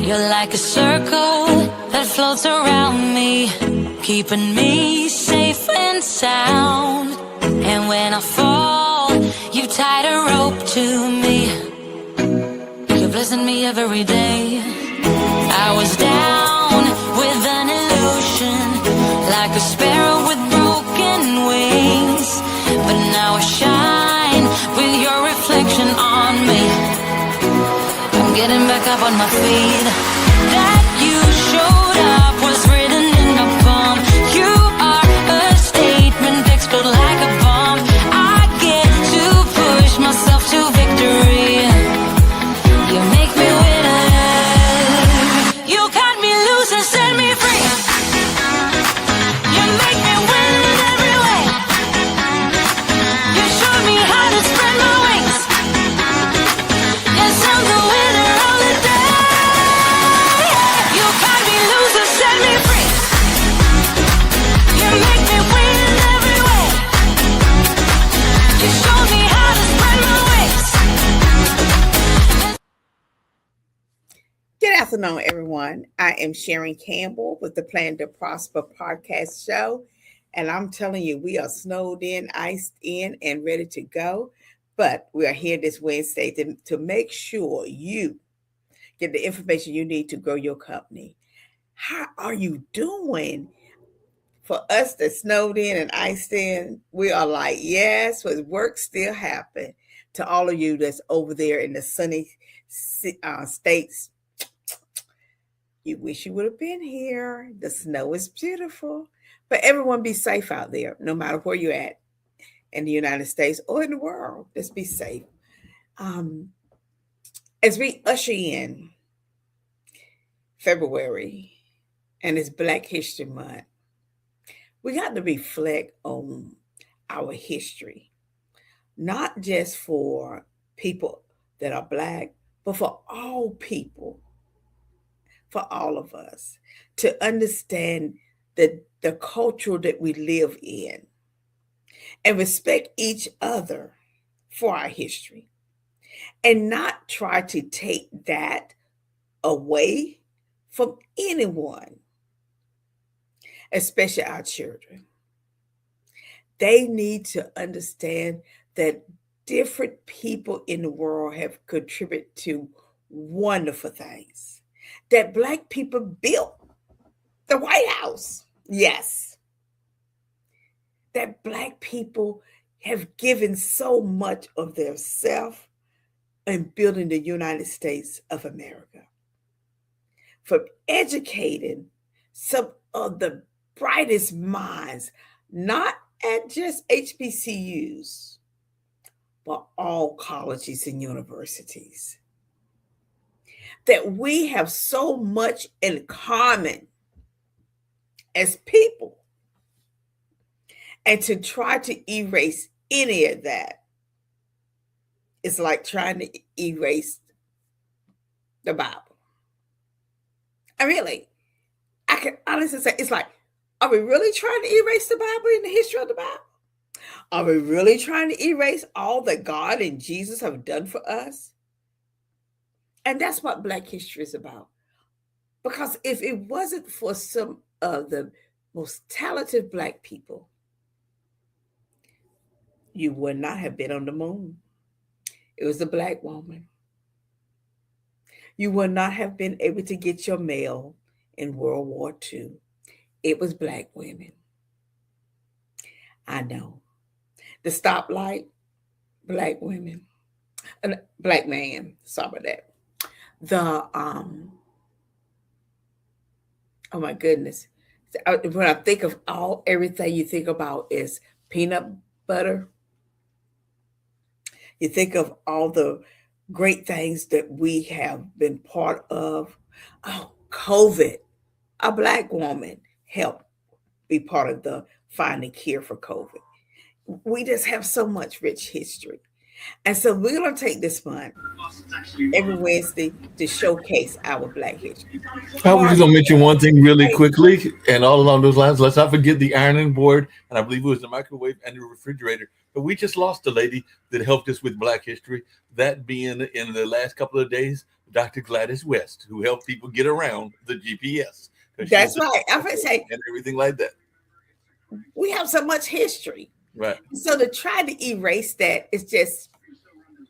You're like a circle that floats around me, keeping me safe and sound. And when I fall, you tied a rope to me. You're blessing me every day. I was down with an illusion, like a sparrow with broken wings. But now I shine with your reflection on me. I'm getting back up on my feet. That you showed up was written in a poem. You are a statement, explode like a bomb. I get to push myself to victory. You make me winner. You cut me loose and set me free. You make me win in every way. You showed me how to spread my wings. Yes, I'm the winner of the day. You cut me loose and set me free. You make me win in every way. You showed me how to spread my wings. Good afternoon, everyone. I am Sharon Campbell with the Plan to Prosper podcast show. And I'm telling you, we are snowed in, iced in, and ready to go. But we are here this Wednesday to make sure you get the information you need to grow your company. How are you doing? For us that snowed in and iced in, we are like, yes, but work still happen. To all of you that's over there in the sunny states, you wish you would have been here. The snow is beautiful. But everyone be safe out there, no matter where you're at in the United States or in the world. Just be safe. As we usher in February and it's Black History Month, we got to reflect on our history, not just for people that are Black, but for all people, for all of us, to understand the culture that we live in and respect each other for our history and not try to take that away from anyone, especially our children. They need to understand that different people in the world have contributed to wonderful things. That Black people built the White House. Yes. That Black people have given so much of their self in building the United States of America. From educating some of the brightest minds, not at just HBCUs, but all colleges and universities. That we have so much in common as people. And to try to erase any of that is like trying to erase the Bible. I can honestly say, it's like, are we really trying to erase the Bible and the history of the Bible? Are we really trying to erase all that God and Jesus have done for us? And that's what Black history is about. Because if it wasn't for some of the most talented Black people, you would not have been on the moon. It was a Black woman. You would not have been able to get your mail in World War II. It was Black women. I know. The stoplight, Black women. And Black man, sorry about that. Oh my goodness. When I think of everything you think about is peanut butter. You think of all the great things that we have been part of. Oh, COVID. A Black woman helped be part of the finding cure for COVID. We just have so much rich history. And so we're going to take this month every Wednesday to showcase our Black history. I was Mark, just gonna mention one thing really hey, quickly, and all along those lines. Let's not forget the ironing board, and I believe it was the microwave and the refrigerator. But we just lost a lady that helped us with Black History. That being in the last couple of days, Dr. Gladys West, who helped people get around the GPS because she was that's right. I'm going to say and everything like that. we have so much history. Right. So to try to erase that is just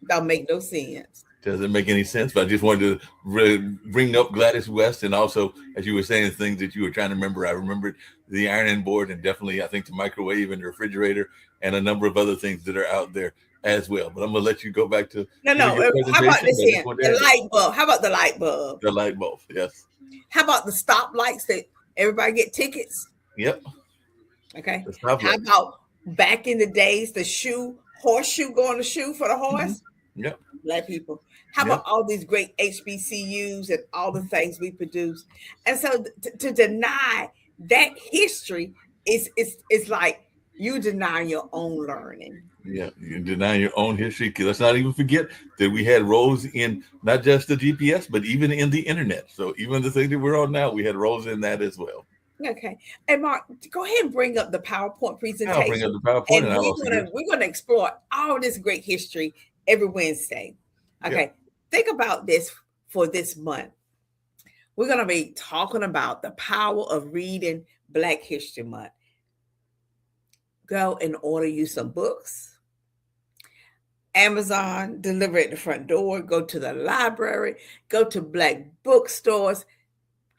don't make no sense. Doesn't make any sense, but I just wanted to bring up Gladys West, and also, as you were saying, things that you were trying to remember. I remembered the ironing board, and definitely, I think the microwave and the refrigerator, and a number of other things that are out there as well. But I'm gonna let you go back to No, no. your How about presentation. this I here? just wanted to The add that. light bulb. How about the light bulb? The light bulb. Yes. How about the stoplights that everybody get tickets? Yep. Okay. The How stoplight. about back in the days, the horseshoe going to shoe for the horse? Yep. Black people. How Yep. about all these great HBCUs and all the things we produce? And so to deny that history is like you deny your own learning. Yeah, you deny your own history. Let's not even forget that we had roles in not just the GPS, but even in the internet. So even the thing that we're on now, we had roles in that as well. Okay. And Mark, go ahead and bring up the PowerPoint I'll bring up presentation. the PowerPoint, And and I'll also give. we're gonna explore all this great history every Wednesday. Yeah. Okay. Think about this for this month. We're gonna be talking about the power of reading Black History Month. Go and order you some books. Amazon deliver at the front door. Go to the library. Go to Black bookstores.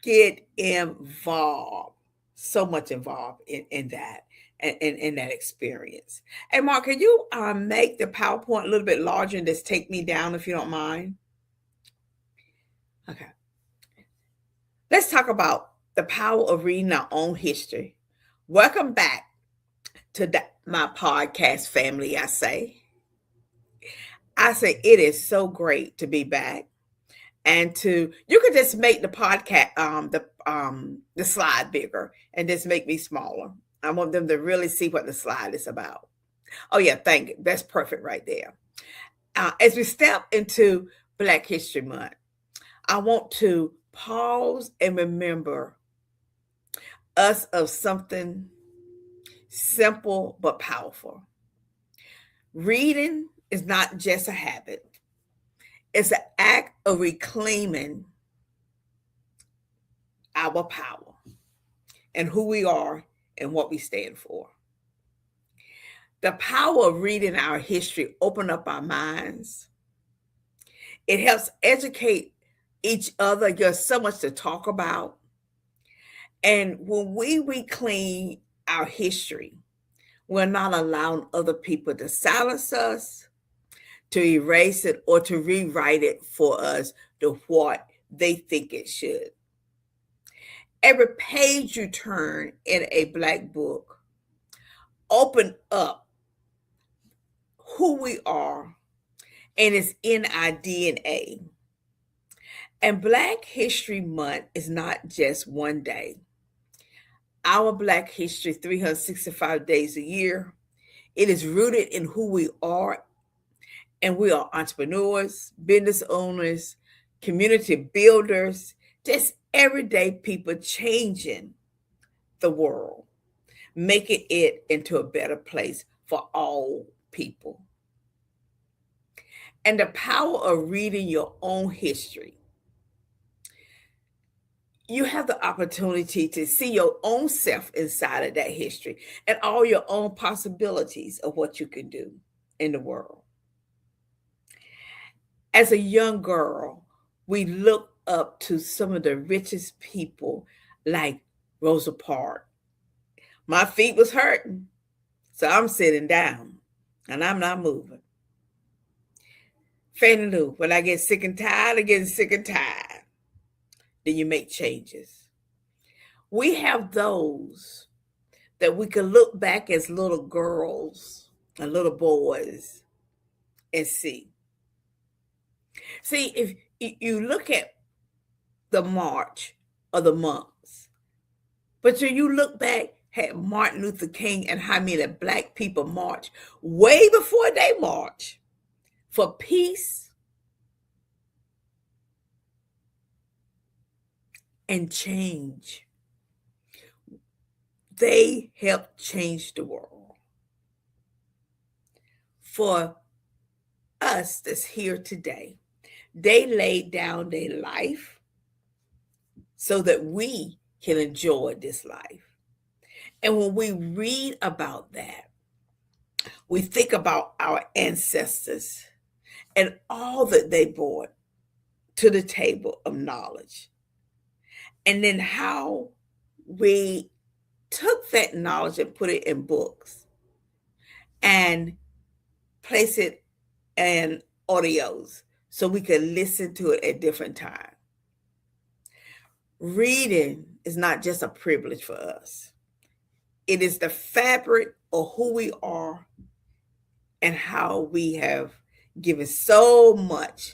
Get involved. So much involved in that and in that experience. And Mark, can you make the PowerPoint a little bit larger and just take me down if you don't mind? Okay. Let's talk about the power of reading our own history. Welcome back to my podcast family. I say it is so great to be back. And you could just make the podcast the slide bigger and just make me smaller. I want them to really see what the slide is about. Oh yeah, thank you. That's perfect right there. As we step into Black History Month, I want to pause and remember us of something simple but powerful. Reading is not just a habit. It's an act of reclaiming our power and who we are and what we stand for. The power of reading our history open up our minds. It helps educate each other. There's so much to talk about. And when we reclaim our history, we're not allowing other people to silence us, to erase it, or to rewrite it for us to what they think it should. Every page you turn in a Black book open up who we are, and it's in our DNA. And Black History Month is not just one day. Our Black history, 365 days a year, it is rooted in who we are. And we are entrepreneurs, business owners, community builders, just everyday people changing the world, making it into a better place for all people. And the power of reading your own history. You have the opportunity to see your own self inside of that history and all your own possibilities of what you can do in the world. As a young girl, we look up to some of the richest people like Rosa Parks. My feet was hurting, so I'm sitting down and I'm not moving. Fannie Lou, when I get sick and tired of getting sick and tired, then you make changes. We have those that we can look back as little girls and little boys and see. See, if you look at the march of the monks, but you look back at Martin Luther King and how many Black people march way before they march, for peace and change. They helped change the world. For us that's here today, they laid down their life so that we can enjoy this life. And when we read about that, we think about our ancestors and all that they brought to the table of knowledge. And then how we took that knowledge and put it in books and place it in audios so we could listen to it at different times. Reading is not just a privilege for us. It is the fabric of who we are and how we have given so much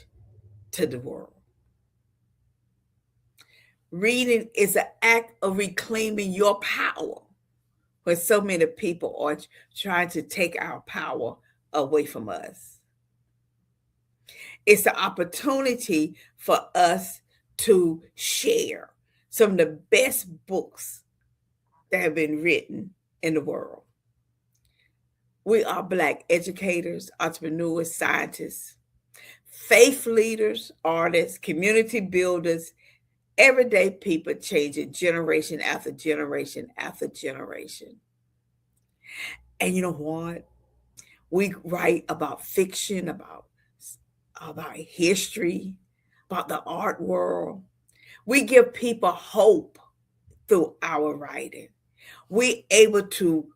to the world. Reading is an act of reclaiming your power when so many people are trying to take our power away from us. It's the opportunity for us to share some of the best books that have been written in the world. We are Black educators, entrepreneurs, scientists, faith leaders, artists, community builders, everyday people changing generation after generation after generation. And you know what? We write about fiction, about history, about the art world. We give people hope through our writing. We're able to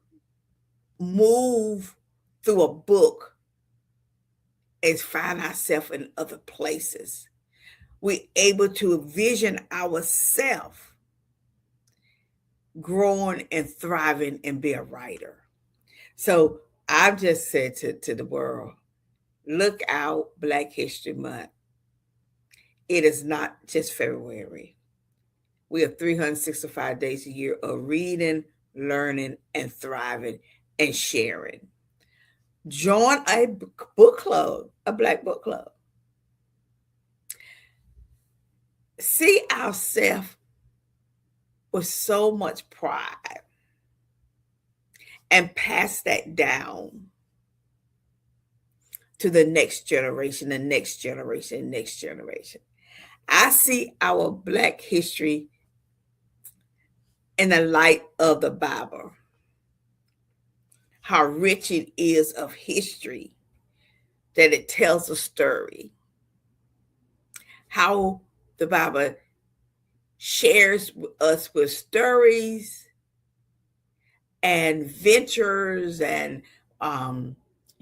move through a book and find ourselves in other places. We're able to vision ourselves growing and thriving and be a writer. So I've just said to the world, look out, Black History Month. It is not just February. We have 365 days a year of reading, learning, and thriving and sharing. Join a book club, a Black book club. See ourselves with so much pride and pass that down to the next generation, the next generation, next generation. I see our Black history in the light of the Bible, how rich it is of history, that it tells a story, how the Bible shares us with stories and ventures and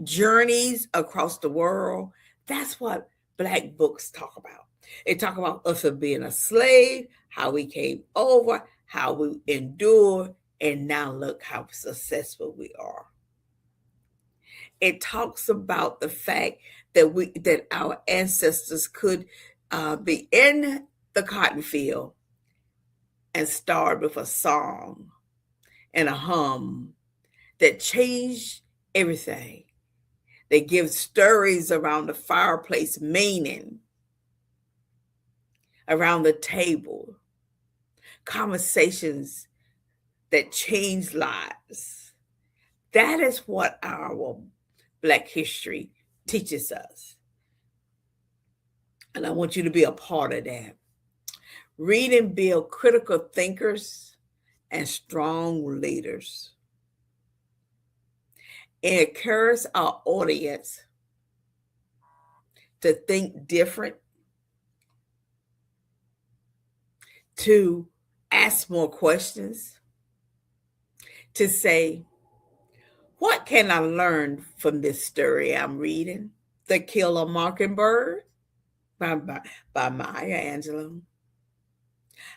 journeys across the world. That's what Black books talk about. It talk about us of being a slave, how we came over, how we endured, and now look how successful we are. It talks about the fact that our ancestors could be in the cotton field and start with a song and a hum that changed everything. They give stories around the fireplace, meaning around the table, conversations that change lives. That is what our Black history teaches us. And I want you to be a part of that. Read and build critical thinkers and strong leaders. And encourage our audience to think different, to ask more questions, to say, what can I learn from this story I'm reading? To Kill a Mockingbird by Maya Angelou.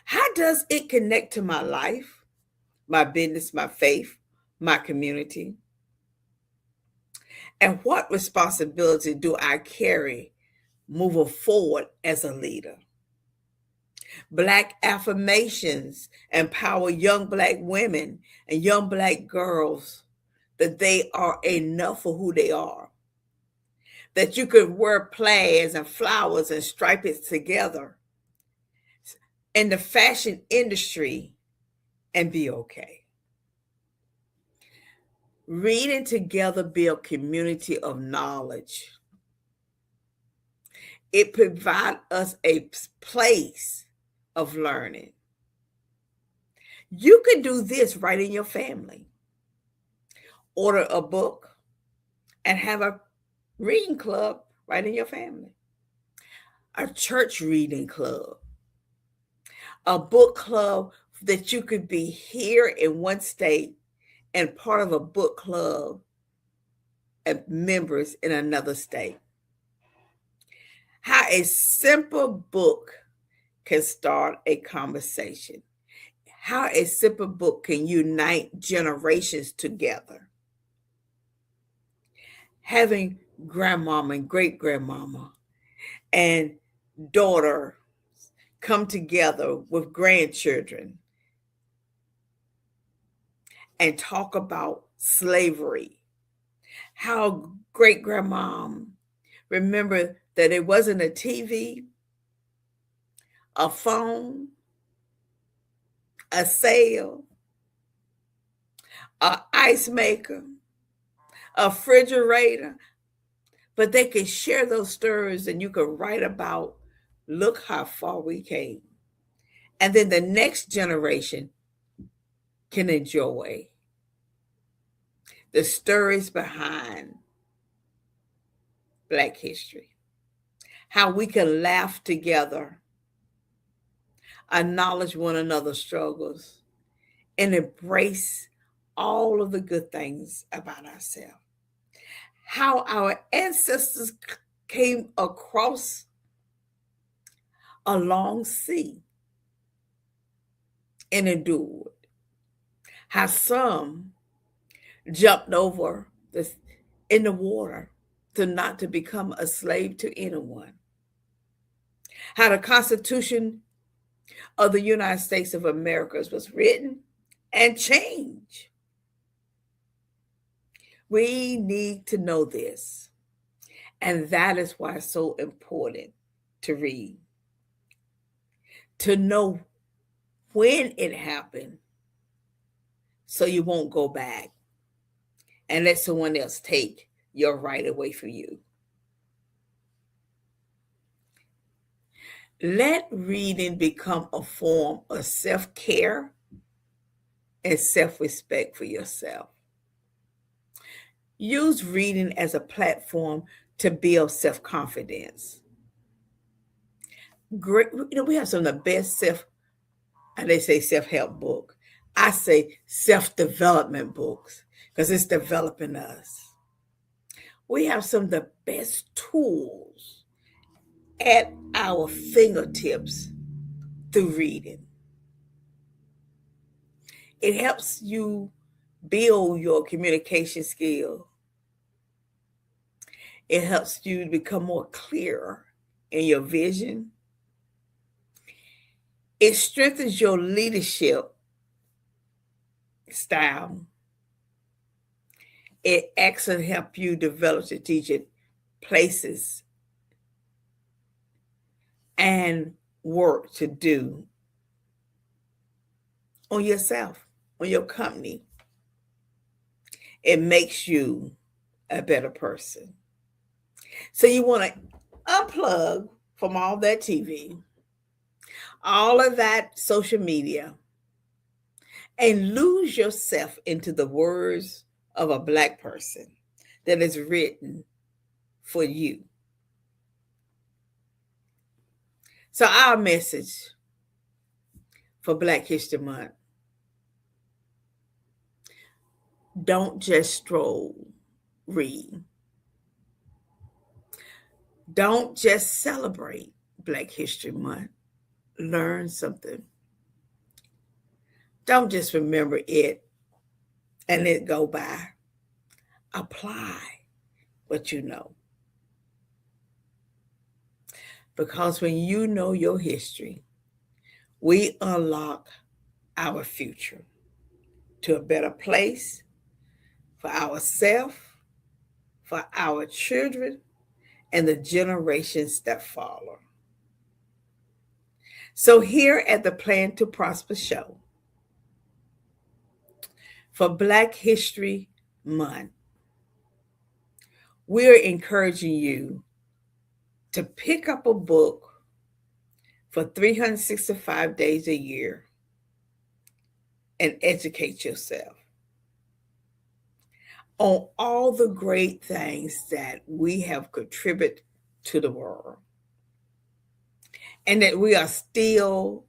How does it connect to my life, my business, my faith, my community? And what responsibility do I carry moving forward as a leader? Black affirmations empower young Black women and young Black girls that they are enough for who they are. that you could wear plaids and flowers and stripe it together in the fashion industry and be okay. Reading together build community of knowledge. It provides us a place of learning. You can do this right in your family. Order a book and have a reading club right in your family. A church reading club. A book club that you could be here in one state and part of a book club and members in another state. How a simple book can start a conversation. How a simple book can unite generations together. Having grandmama and great grandmama and daughter come together with grandchildren and talk about slavery. How great grandmom remember that it wasn't a TV, a phone, a sail, an ice maker, a refrigerator, but they could share those stories and you could write about, look how far we came. And then the next generation can enjoy the stories behind Black history. How we can laugh together, acknowledge one another's struggles, and embrace all of the good things about ourselves. How our ancestors came across a long sea and endured. How some jumped over in the water not to become a slave to anyone. How the Constitution of the United States of America was written and changed. We need to know this. And that is why it's so important to read. To know when it happened so you won't go back and let someone else take your right away from you. Let reading become a form of self-care and self-respect for yourself. Use reading as a platform to build self-confidence. Great, we have some of the best they say self-help book. I say self-development books because it's developing us. We have some of the best tools at our fingertips through reading. It helps you build your communication skill. It helps you to become more clear in your vision. It strengthens your leadership style. It actually helps you develop strategic places and work to do on yourself, on your company. It makes you a better person. So you want to unplug from all that TV, all of that social media, and lose yourself into the words of a Black person that is written for you. So our message for Black History Month: don't just stroll, read. Don't just celebrate Black History Month, learn something. Don't just remember it and let it go by. Apply what you know. Because when you know your history, we unlock our future to a better place for ourselves, for our children, and the generations that follow. So, here at the Plan to Prosper show for Black History Month, we're encouraging you to pick up a book for 365 days a year and educate yourself on all the great things that we have contributed to the world and that we are still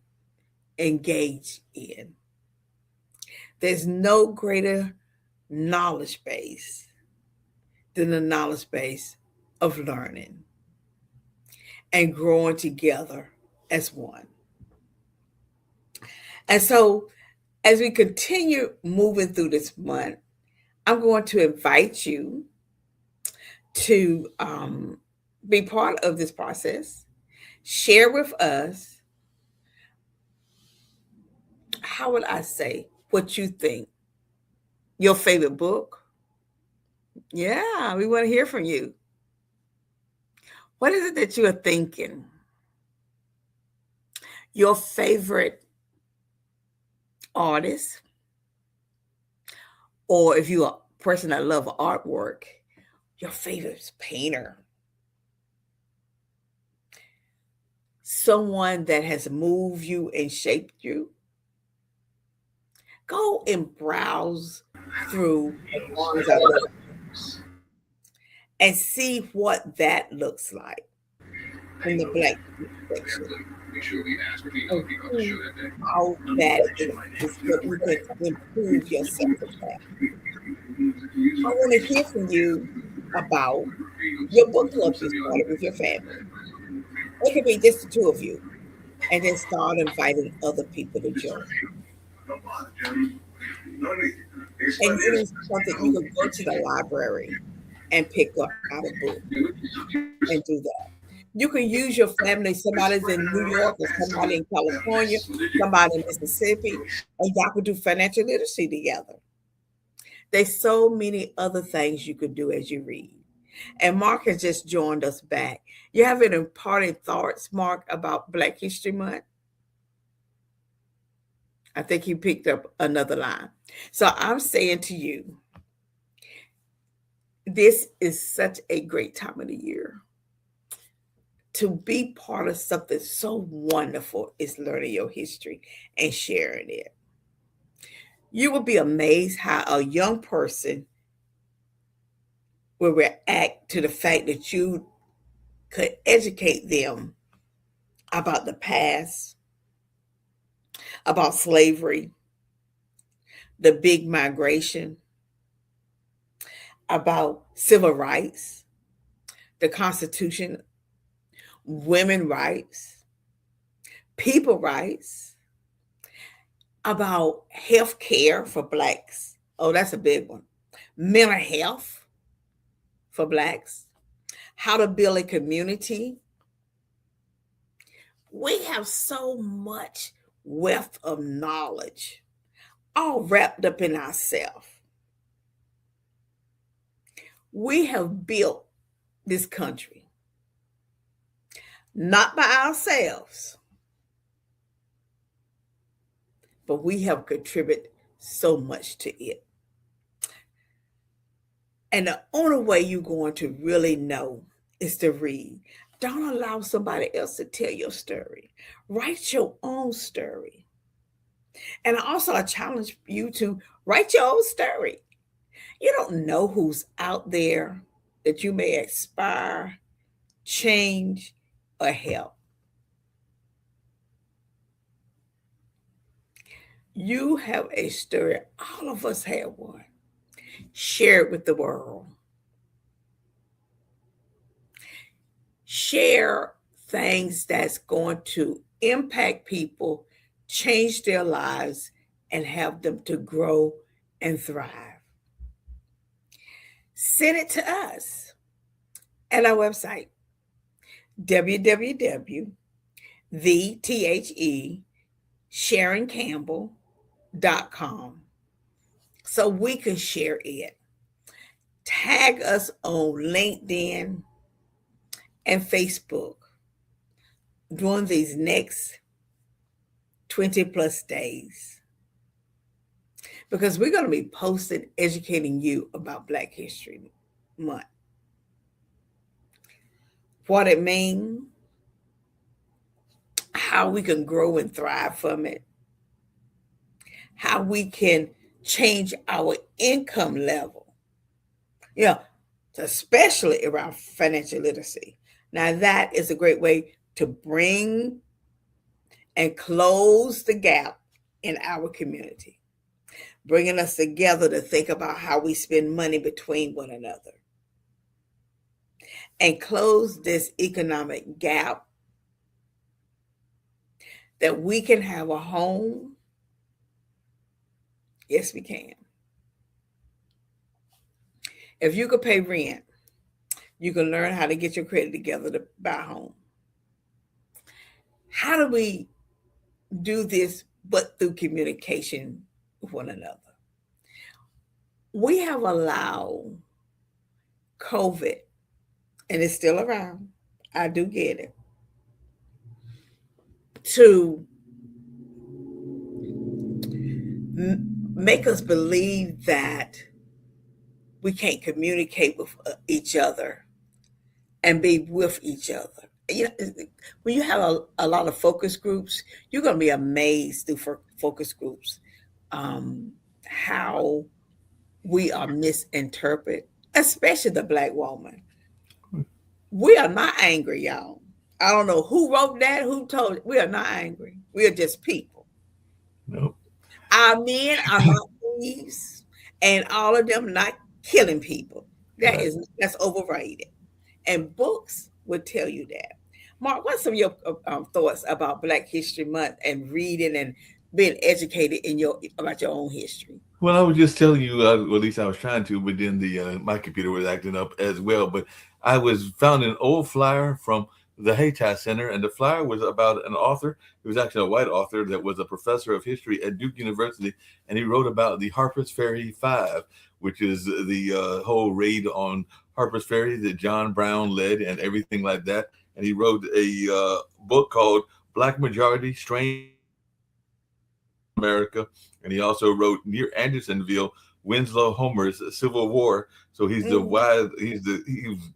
engaged in. There's no greater knowledge base than the knowledge base of learning and growing together as one. And so, as we continue moving through this month, I'm going to invite you to be part of this process. Share with us, how would I say, what you think. Your favorite book? Yeah, we want to hear from you. What is it that you are thinking? Your favorite artist? Or if you're a person that loves artwork, your favorite painter? Someone that has moved you and shaped you? Go and browse through and see what that looks like in the Black section. How that is what you can improve yourself with that. I want to hear from you about your book club you started with your family. It could be just the two of you, and then start inviting other people to join. And it is something you can go to the library and pick up out a book and do that. You can use your family. Somebody's in New York or somebody in California, somebody in Mississippi, and y'all could do financial literacy together. There's so many other things you could do as you read. And Mark has just joined us back. You have any parting thoughts, Mark, about Black History Month? I think he picked up another line. So I'm saying to you, this is such a great time of the year. To be part of something so wonderful is learning your history and sharing it. You will be amazed how a young person will react to the fact that you could educate them about the past, about slavery, the big migration, about civil rights, the Constitution, women's rights, people rights, about health care for Blacks. Oh, that's a big one. Mental health for Blacks, how to build a community. We have so much wealth of knowledge all wrapped up in ourselves. We have built this country, not by ourselves, but we have contributed so much to it. And the only way you're going to really know is to read. Don't allow somebody else to tell your story. Write your own story. And also, I challenge you to write your own story. You don't know who's out there that you may inspire, change, or help. You have a story. All of us have one. Share it with the world. Share things that's going to impact people, change their lives, and help them to grow and thrive. Send it to us at our website, www.thesharoncampbell.com, so we can share it. Tag us on LinkedIn, and Facebook during these next 20 plus days, because we're going to be posting, educating you about Black History Month, what it means, how we can grow and thrive from it, how we can change our income level, especially around financial literacy. Now, that is a great way to bring and close the gap in our community, bringing us together to think about how we spend money between one another and close this economic gap, that we can have a home. Yes, we can. If you could pay rent, you can learn how to get your credit together to buy a home. How do we do this but through communication with one another? We have allowed COVID, and it's still around, I do get it, to make us believe that we can't communicate with each other and be with each other. When you have a lot of focus groups, you're going to be amazed through focus groups how we are misinterpreted, especially the Black woman. We are not angry, y'all. I don't know who wrote that, who told it. We are not angry. We are just people. Nope. Our men are not thieves, and all of them not killing people. That's overrated. And books would tell you that. Mark, what's some of your thoughts about Black History Month and reading and being educated about your own history? Well, I was just telling you, well, at least I was trying to, but then my computer was acting up as well. But I found an old flyer from the Hayti Center, and the flyer was about an author. He was actually a white author that was a professor of history at Duke University, and he wrote about the Harper's Ferry 5, which is the whole raid on Harper's Ferry that John Brown led and everything like that. And he wrote a book called Black Majority, Strange America. And he also wrote Near Andersonville, Winslow Homer's Civil War. So he was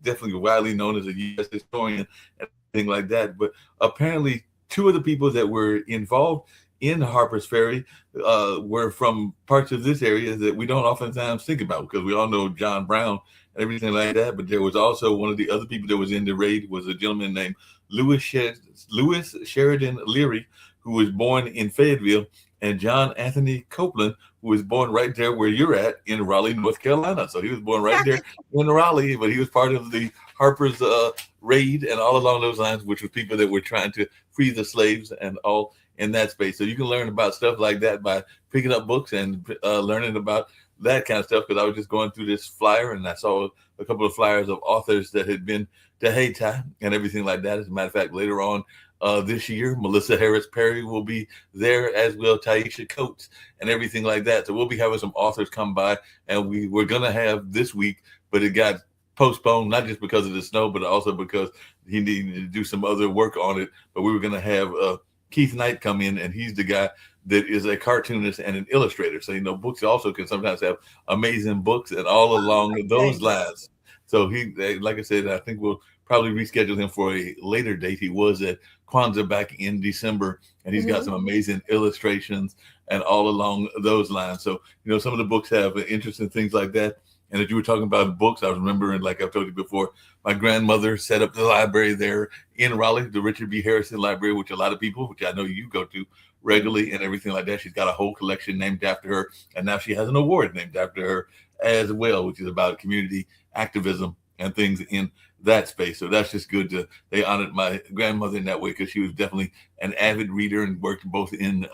definitely widely known as a U.S. historian and things like that. But apparently, two of the people that were involved in Harper's Ferry were from parts of this area that we don't oftentimes think about, because we all know John Brown and everything like that. But there was also one of the other people that was in the raid was a gentleman named Lewis Sheridan Leary, who was born in Fayetteville, and John Anthony Copeland, who was born right there where you're at in Raleigh, North Carolina. So he was born right there in Raleigh, but he was part of the Harper's raid and all along those lines, which was people that were trying to free the slaves and all in that space. So you can learn about stuff like that by picking up books and learning about that kind of stuff. Because I was just going through this flyer and I saw a couple of flyers of authors that had been to Haiti and everything like that. As a matter of fact, later on this year, Melissa Harris Perry will be there, as will Taisha Coates and everything like that. So we'll be having some authors come by, and we were going to have this week, but it got postponed, not just because of the snow, but also because he needed to do some other work on it. But we were going to have Keith Knight come in, and he's the guy that is a cartoonist and an illustrator. So, books also can sometimes have amazing books and all along those lines. So he, like I said, I think we'll probably reschedule him for a later date. He was at Kwanzaa back in December, and he's got some amazing illustrations and all along those lines. So, some of the books have interesting things like that. And if you were talking about books, I was remembering, like I've told you before, my grandmother set up the library there in Raleigh, the Richard B. Harrison Library, which a lot of people, which I know you go to regularly and everything like that. She's got a whole collection named after her. And now she has an award named after her as well, which is about community activism and things in that space. So that's just good they honored my grandmother in that way, because she was definitely an avid reader and worked both in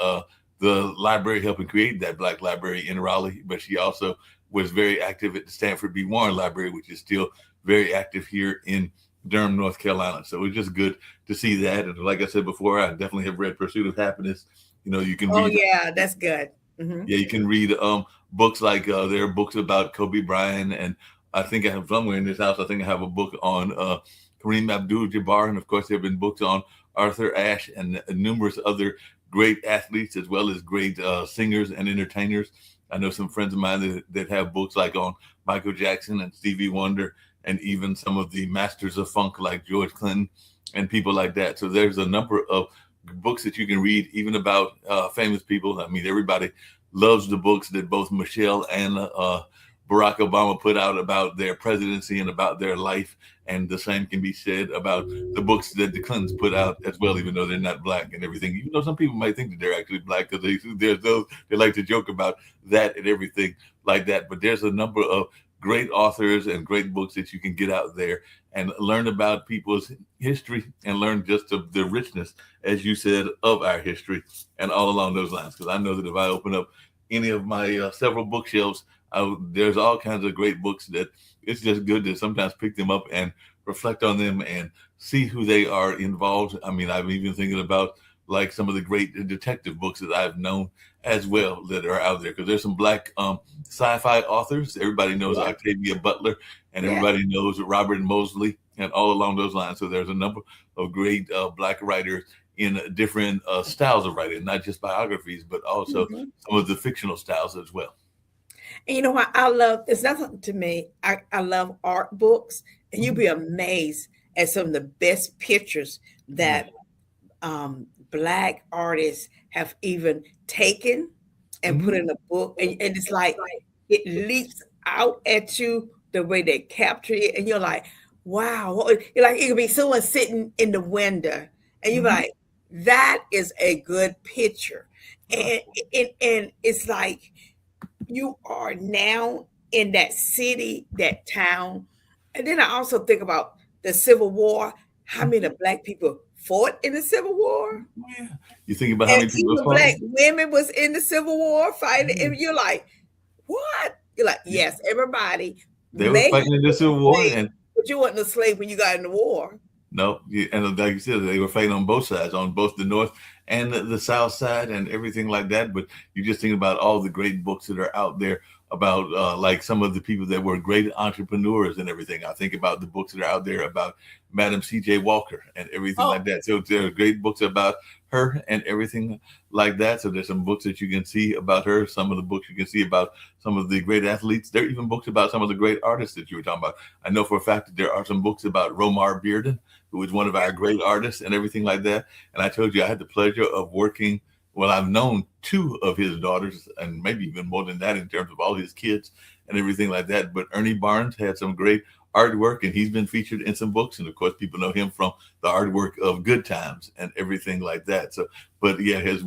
the library helping create that Black library in Raleigh, but she also was very active at the Stanford B. Warren Library, which is still very active here in Durham, North Carolina. So it was just good to see that. And like I said before, I definitely have read Pursuit of Happiness. You can read. Oh yeah, that's good. Mm-hmm. Yeah, you can read books like there are books about Kobe Bryant, and I think I have somewhere in this house, I think I have a book on Kareem Abdul-Jabbar, and of course there have been books on Arthur Ashe and numerous other great athletes, as well as great singers and entertainers. I know some friends of mine that have books like on Michael Jackson and Stevie Wonder, and even some of the masters of funk like George Clinton and people like that. So there's a number of books that you can read, even about famous people. I mean, everybody loves the books that both Michelle and Barack Obama put out about their presidency and about their life. And the same can be said about the books that the Clintons put out as well, even though they're not black and everything. Even though some people might think that they're actually black, because there's those they like to joke about that and everything like that. But there's a number of great authors and great books that you can get out there and learn about people's history and learn just the richness, as you said, of our history and all along those lines. Because I know that if I open up any of my several bookshelves, there's all kinds of great books that it's just good to sometimes pick them up and reflect on them and see who they are involved. I mean, I'm even thinking about like some of the great detective books that I've known as well that are out there, because there's some black sci-fi authors. Everybody knows Octavia Butler, and everybody knows Robert Mosley, and all along those lines. So there's a number of great black writers in different styles of writing, not just biographies, but also some of the fictional styles as well. And you know what I love? It's nothing to me. I love art books, and you'll be amazed at some of the best pictures that black artists have even taken and put in a book. And it's like it leaps out at you the way they capture it, and you're like, wow. You're like, it could be someone sitting in the window, and you're like, that is a good picture. And it's like you are now in that city, that town. And then I also think about the Civil War, how many black people fought in the Civil War. Yeah. You think about how many people even black women was in the Civil War fighting, and you're like, what? You're like, yes, everybody. They were fighting in the Civil War, but you weren't a slave when you got in the war. No, and like you said, they were fighting on both sides, on both the North and the South side and everything like that. But you just think about all the great books that are out there about like some of the people that were great entrepreneurs and everything. I think about the books that are out there about Madam C.J. Walker and everything like that. So there are great books about her and everything like that. So there's some books that you can see about her. Some of the books you can see about some of the great athletes. There are even books about some of the great artists that you were talking about. I know for a fact that there are some books about Romar Bearden, who is one of our great artists and everything like that. And I told you I had the pleasure of working. Well, I've known two of his daughters, and maybe even more than that in terms of all his kids and everything like that. But Ernie Barnes had some great artwork, and he's been featured in some books. And of course, people know him from the artwork of Good Times and everything like that. So, but yeah, his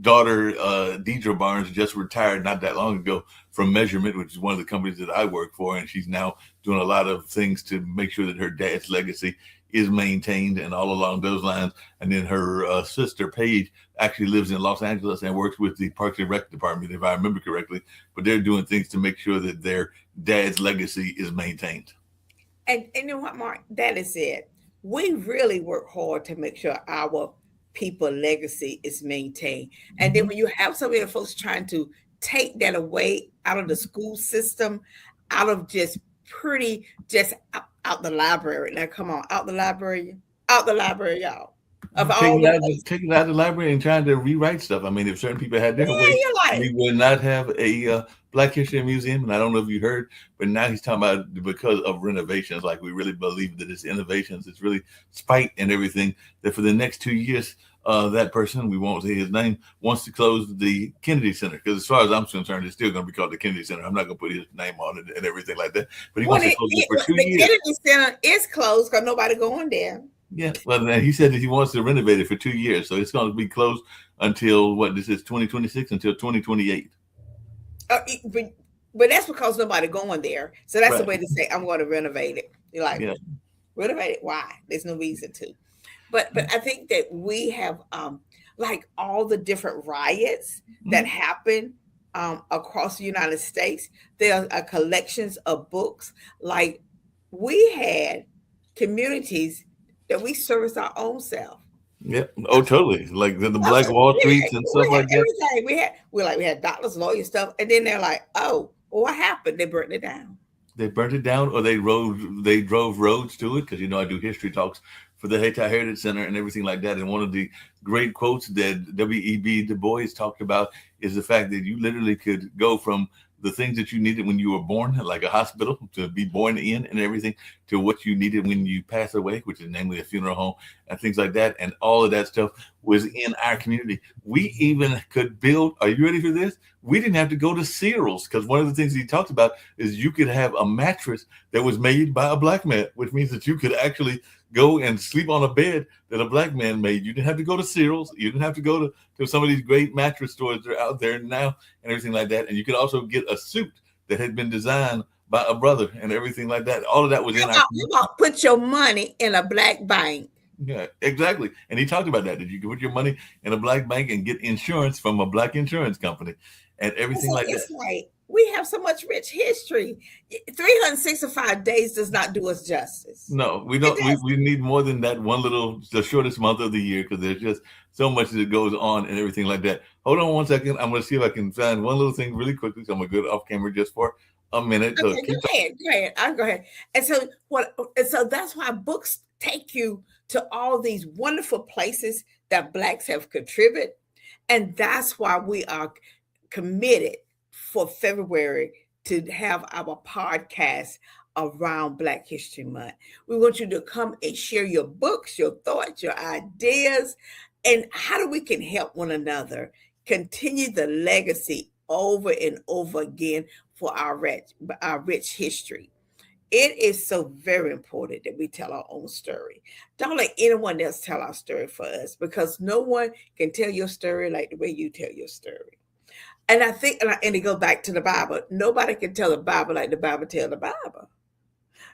daughter, Deidre Barnes, just retired not that long ago from Measurement, which is one of the companies that I work for. And she's now doing a lot of things to make sure that her dad's legacy is maintained and all along those lines. And then her sister, Paige, actually lives in Los Angeles and works with the Parks and Rec department, if I remember correctly. But they're doing things to make sure that their dad's legacy is maintained. And you know what, Mark? That is it. We really work hard to make sure our people legacy is maintained. And then when you have some of the folks trying to take that away out of the school system, out of just out the library. Now, come on, out the library, y'all. Taking it out of the library and trying to rewrite stuff. I mean, if certain people had their way, we would not have a Black History Museum. And I don't know if you heard, but now he's talking about because of renovations, like we really believe that it's innovations, it's really spite and everything, that for the next 2 years, that person, we won't say his name, wants to close the Kennedy Center. Because as far as I'm concerned, it's still going to be called the Kennedy Center. I'm not going to put his name on it and everything like that. But he wants to close it for 2 years. The Kennedy Center is closed because nobody going there. Yeah, well, he said that he wants to renovate it for 2 years. So it's going to be closed until, this is 2026, until 2028. But that's because nobody going there. So that's the way to say, I'm going to renovate it. You're like, renovate it? Why? There's no reason to. But I think that we have like all the different riots that happen across the United States. There are collections of books. Like we had communities that we service our own self. Yeah. Oh, totally. Like the Black Wall Streets and stuff like that. Everything. We had doctors, lawyers, stuff, and then they're like, "Oh, well, what happened? They burned it down." They burnt it down, or they drove roads to it, because I do history talks for the Hayti Heritage Center and everything like that. And one of the great quotes that W.E.B. Du Bois talked about is the fact that you literally could go from the things that you needed when you were born, like a hospital to be born in and everything, to what you needed when you pass away, which is namely a funeral home and things like that. And all of that stuff was in our community. We even could build, are you ready for this? We didn't have to go to Sears, because one of the things he talked about is you could have a mattress that was made by a black man, which means that you could actually go and sleep on a bed that a black man made. You didn't have to go to Sears. You didn't have to go to some of these great mattress stores that are out there now and everything like that. And you could also get a suit that had been designed by a brother and everything like that. All of that was in our You put your money in a black bank. Yeah, exactly. And he talked about that you can put your money in a black bank and get insurance from a black insurance company and everything like that. Right. We have so much rich history. 365 days does not do us justice. No, we don't. We need more than that the shortest month of the year, because there's just so much that goes on and everything like that. Hold on one second. I'm going to see if I can find one little thing really quickly. So I'm going to go off camera just for a minute. Okay, go ahead. I'll go ahead. And so that's why books take you to all these wonderful places that Blacks have contributed. And that's why we are committed for February to have our podcast around Black History Month. We want you to come and share your books, your thoughts, your ideas, and how we can help one another continue the legacy over and over again for our rich history. It is so very important that we tell our own story. Don't let anyone else tell our story for us, because no one can tell your story like the way you tell your story. And I think, and to go back to the Bible, nobody can tell the Bible like the Bible tell the Bible.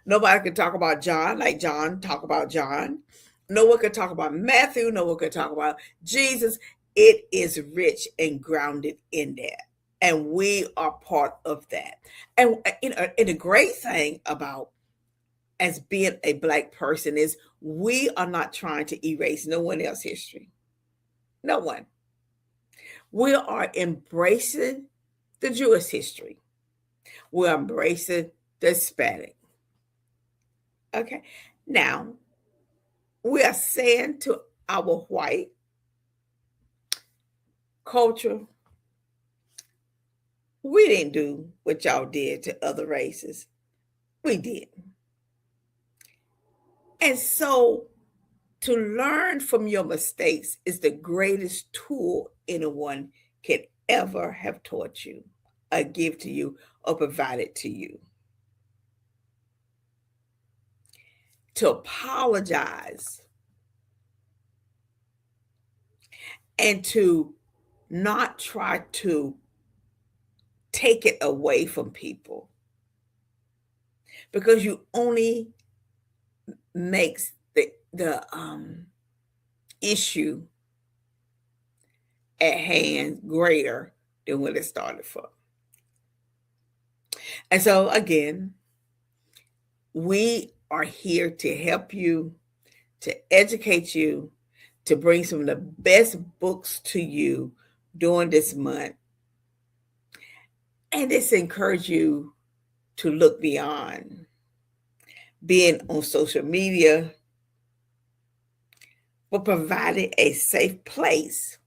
Nobody can talk about John like John talk about John. No one can talk about Matthew. No one can talk about Jesus. It is rich and grounded in that. And we are part of that. And the great thing about as being a Black person is we are not trying to erase no one else's history. No one. We are embracing the Jewish history. We're embracing the Hispanic. Okay. Now, we are saying to our white culture, we didn't do what y'all did to other races. We didn't. And so to learn from your mistakes is the greatest tool anyone can ever have taught you, or give to you, or provided to you. To apologize and to not try to take it away from people, because you only makes the issue at hand greater than when it started from. And so again, we are here to help you, to educate you, to bring some of the best books to you during this month. And this encourage you to look beyond being on social media, but providing a safe place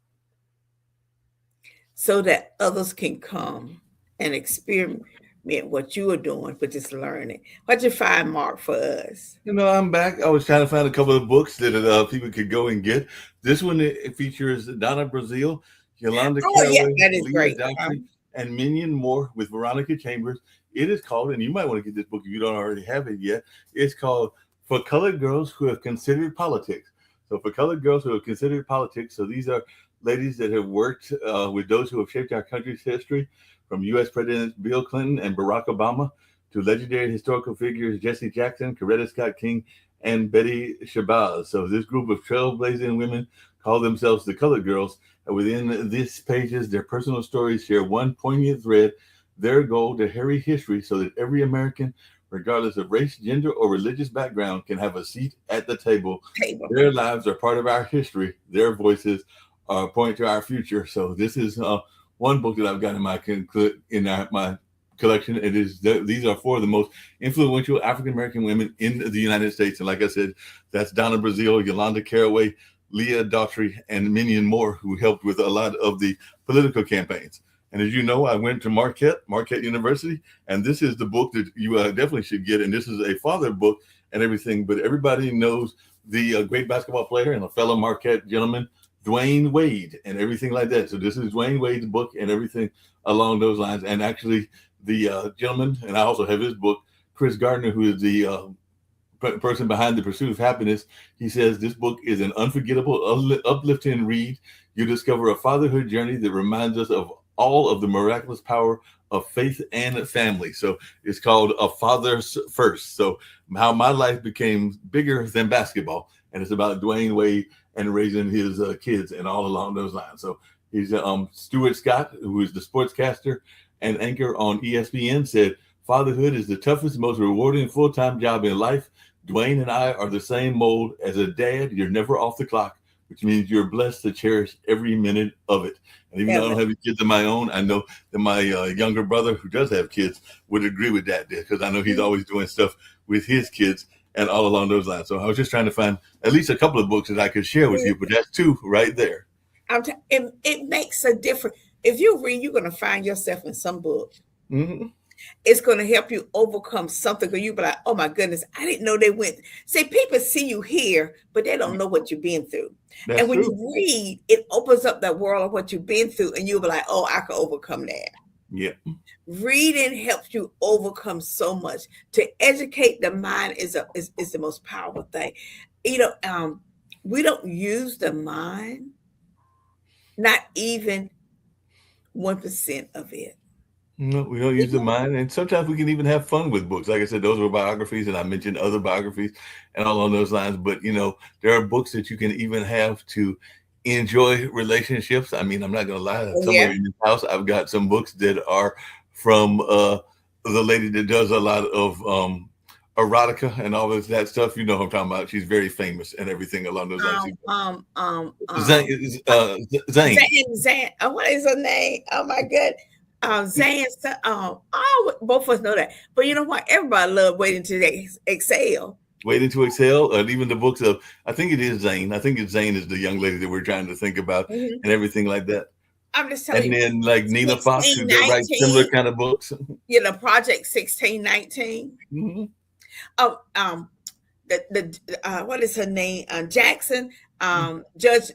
so that others can come and experiment what you are doing, but just learning. What'd you find, Mark, for us? I'm back. I was trying to find a couple of books that people could go and get. This one, it features Donna Brazile, Yolanda Caraway, that is Leah great. Daughtry, and Minion Moore with Veronica Chambers. It is called, and you might want to get this book if you don't already have it yet. It's called For Colored Girls Who Have Considered Politics. So for colored girls who have considered politics, so these are ladies that have worked with those who have shaped our country's history, from U.S. Presidents Bill Clinton and Barack Obama to legendary historical figures Jesse Jackson, Coretta Scott King, and Betty Shabazz. So this group of trailblazing women call themselves the Colored Girls. And within these pages, their personal stories share one poignant thread, their goal to hairy history, so that every American, regardless of race, gender, or religious background, can have a seat at the table. Their lives are part of our history. Their voices point to our future. So this is one book that I've got in my collection. It is these are four of the most influential African American women in the United States, and like I said, that's Donna Brazile, Yolanda Caraway, Leah Daughtry, and many more who helped with a lot of the political campaigns. And as you know, I went to Marquette University, and this is the book that you definitely should get. And this is a father book and everything, but everybody knows the great basketball player and a fellow Marquette gentleman, Dwayne Wade, and everything like that. So this is Dwayne Wade's book and everything along those lines. And actually the gentleman, and I also have his book, Chris Gardner, who is the person behind The Pursuit of Happiness, he says this book is an unforgettable, uplifting read. You discover a fatherhood journey that reminds us of all of the miraculous power of faith and family. So it's called A Father's First. So how my life became bigger than basketball. And it's about Dwayne Wade and raising his kids and all along those lines. So he's Stuart Scott, who is the sportscaster and anchor on ESPN, said, fatherhood is the toughest, most rewarding full-time job in life. Dwayne and I are the same mold. As a dad, you're never off the clock, which means you're blessed to cherish every minute of it. And even though I don't have any kids of my own, I know that my younger brother, who does have kids, would agree with that, because I know he's always doing stuff with his kids and all along those lines. So I was just trying to find at least a couple of books that I could share with you, but that's two right there. It makes a difference. If you read, you're going to find yourself in some book. Mm-hmm. It's going to help you overcome something, because you'll be like, oh my goodness, I didn't know they went. See, people see you here, but they don't know what you've been through. That's and when true. you read, it opens up that world of what you've been through, and you'll be like, oh, I can overcome that. Yeah. Reading helps you overcome so much. To educate the mind is the most powerful thing. We don't use the mind, not even 1% of it. No, we don't use the mind, and sometimes we can even have fun with books. Like I said, those were biographies, and I mentioned other biographies and all on those lines. But there are books that you can even have to enjoy relationships. I mean, I'm not going to lie. Somewhere in the house, I've got some books that are from the lady that does a lot of erotica and all of that stuff. You know what I'm talking about. She's very famous and everything along those lines. Zane. What is her name? Oh my God. Zane. Both of us know that. But you know what? Everybody loves Waiting to Exhale. Waiting to Exhale, and even the books of, I think it is Zane. I think it's Zane is the young lady that we're trying to think about, and everything like that. I'm just telling you. And then like Nina Fox, who writes similar kind of books. Project 1619. Mm-hmm. What is her name? Jackson, Judge,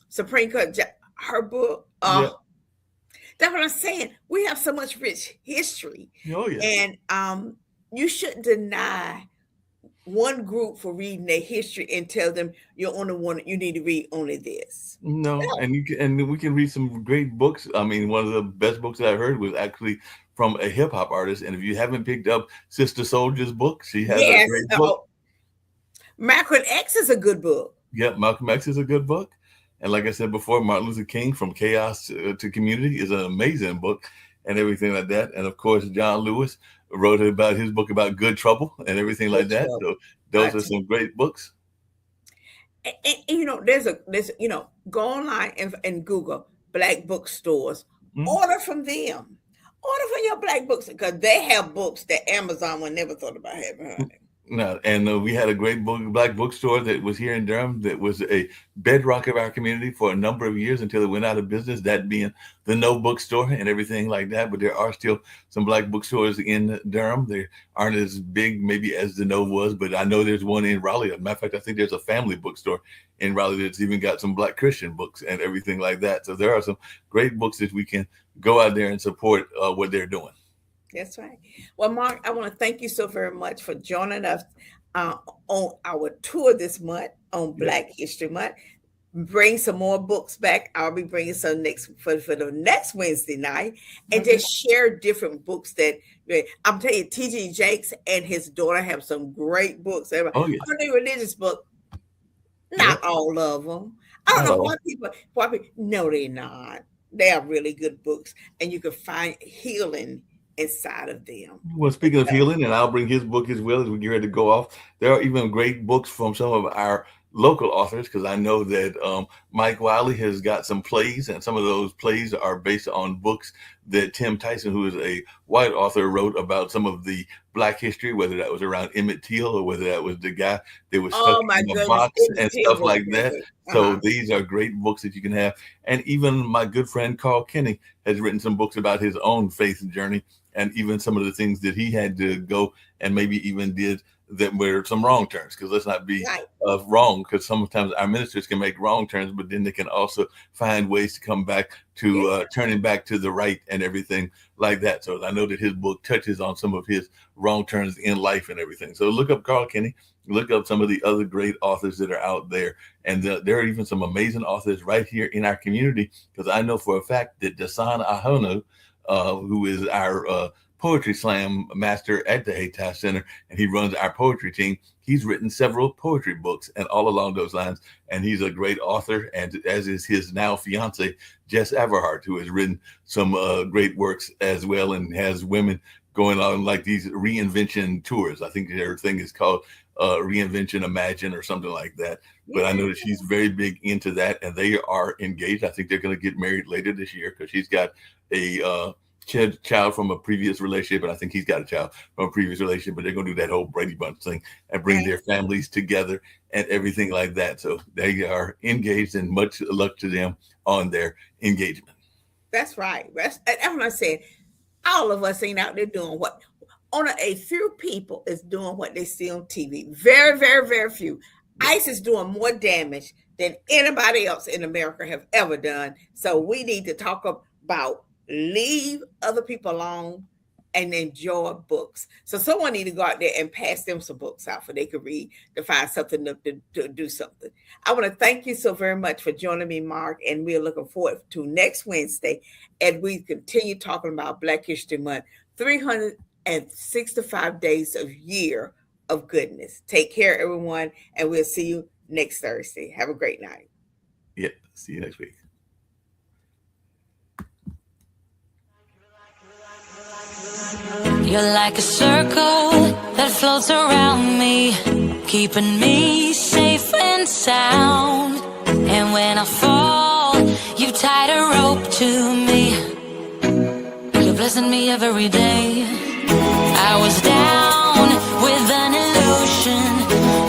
Supreme Court. Her book. That's what I'm saying. We have so much rich history. Oh yeah. And you shouldn't deny one group for reading their history and tell them you're only one. You need to read only this. No. And we can read some great books. I mean, one of the best books that I heard was actually from a hip hop artist. And if you haven't picked up Sister Soldier's book, she has a great book. Malcolm X is a good book. Yep, Malcolm X is a good book. And like I said before, Martin Luther King, From Chaos to Community, is an amazing book and everything like that. And of course, John Lewis wrote about his book about Good Trouble and everything like that. So those are some great books. And there's go online and Google Black bookstores. Order from them. Order from your Black books, because they have books that Amazon would never thought about having. No, and we had a great Black bookstore that was here in Durham that was a bedrock of our community for a number of years until it went out of business, that being the No Bookstore and everything like that. But there are still some Black bookstores in Durham. They aren't as big maybe as the No was, but I know there's one in Raleigh. As a matter of fact, I think there's a family bookstore in Raleigh that's even got some Black Christian books and everything like that. So there are some great books that we can go out there and support what they're doing. That's right. Well, Mark, I want to thank you so very much for joining us on our tour this month on Black History Month. Bring some more books back. I'll be bringing some for the next Wednesday night, and just share different books that I'm telling you, T.D. Jakes and his daughter have some great books. Are they religious books? Not all of them. I don't know why people. No, they're not. They are really good books, and you can find healing inside of them. Well, speaking of healing, and I'll bring his book as well as we get ready to go off. There are even great books from some of our local authors, because I know that Mike Wiley has got some plays, and some of those plays are based on books that Tim Tyson, who is a white author, wrote about some of the Black history, whether that was around Emmett Till or whether that was the guy that was stuck Oh my in a goodness, box it and still stuff was like that. good. So these are great books that you can have. And even my good friend Carl Kenny has written some books about his own faith journey, and even some of the things that he had to go and maybe even did that were some wrong turns. Because let's not be Right. wrong, because sometimes our ministers can make wrong turns, but then they can also find ways to come back to turning back to the right and everything like that. So I know that his book touches on some of his wrong turns in life and everything. So look up Carl Kenny, look up some of the other great authors that are out there. And there are even some amazing authors right here in our community, because I know for a fact that Dasan Ahono, who is our poetry slam master at the Hayti Center, and he runs our poetry team. He's written several poetry books and all along those lines. And he's a great author, and as is his now fiance, Jess Everhart, who has written some great works as well, and has women going on like these reinvention tours. I think their thing is called Reinvention Imagine or something like that. But I know that she's very big into that, and they are engaged. I think they're going to get married later this year, because she's got a child from a previous relationship, and I think he's got a child from a previous relationship, but they're going to do that whole Brady Bunch thing and bring their families together and everything like that. So they are engaged, and much luck to them on their engagement. That's right. That's what I said. All of us ain't out there doing what only a few people is doing what they see on TV. Very, very, very few. ICE is doing more damage than anybody else in America have ever done. So we need to talk about leave other people alone and enjoy books. So someone need to go out there and pass them some books out for they could read, to find something to do something. I want to thank you so very much for joining me, Mark, and we're looking forward to next Wednesday, and we continue talking about Black History Month, 365 days of year of goodness. Take care, everyone, and we'll see you next Thursday. Have a great night. Yeah, see you next week. You're like a circle that floats around me, keeping me safe and sound. And when I fall, you tied a rope to me. You're blessing me every day. I was down with an illusion,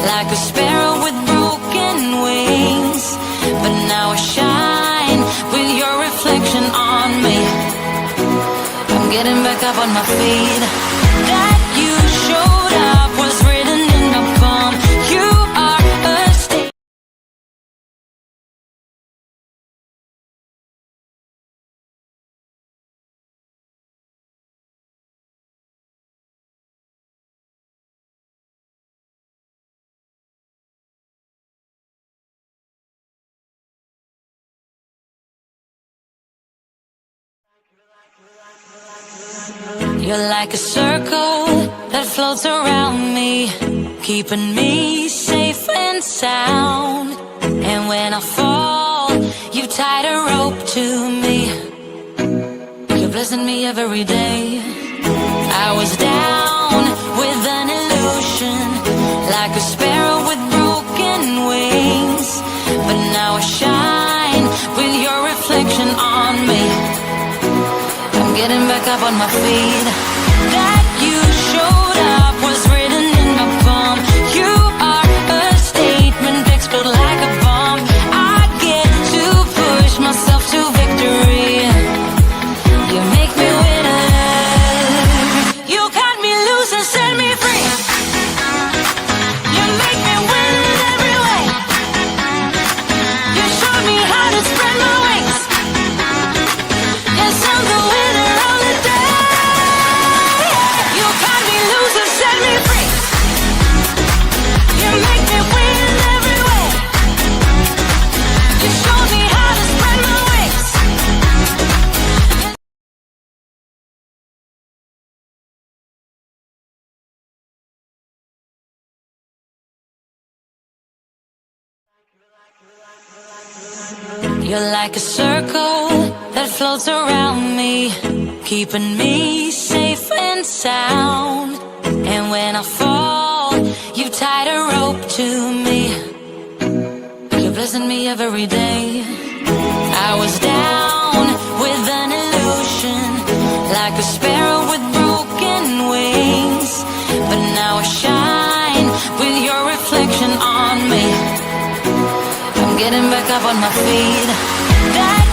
like a sparrow with broken wings. But now I shine with your reflection on me. Getting back up on my feet. That you showed up was written in my palm. You are a state. You're like a circle that floats around me, keeping me safe and sound. And when I fall, you tied a rope to me. You're blessing me every day. I was down with an illusion, like a sparrow with broken wings. But now I shine with your reflection on me. Getting back up on my feet. That you showed up was written in my palm. You are a statement that explode like a bomb. I get to push myself to victory. You make me winner. You cut me loose and set me free. You make me win every way. You showed me how to spread my wings. Yes, I'm the winner. You're like a circle that floats around me, keeping me safe and sound. And when I fall, you tied a rope to me. blessing me every day. I was down with an illusion, like a sparrow with broken wings, but now I shine with your reflection on me. I'm getting back up on my feet. That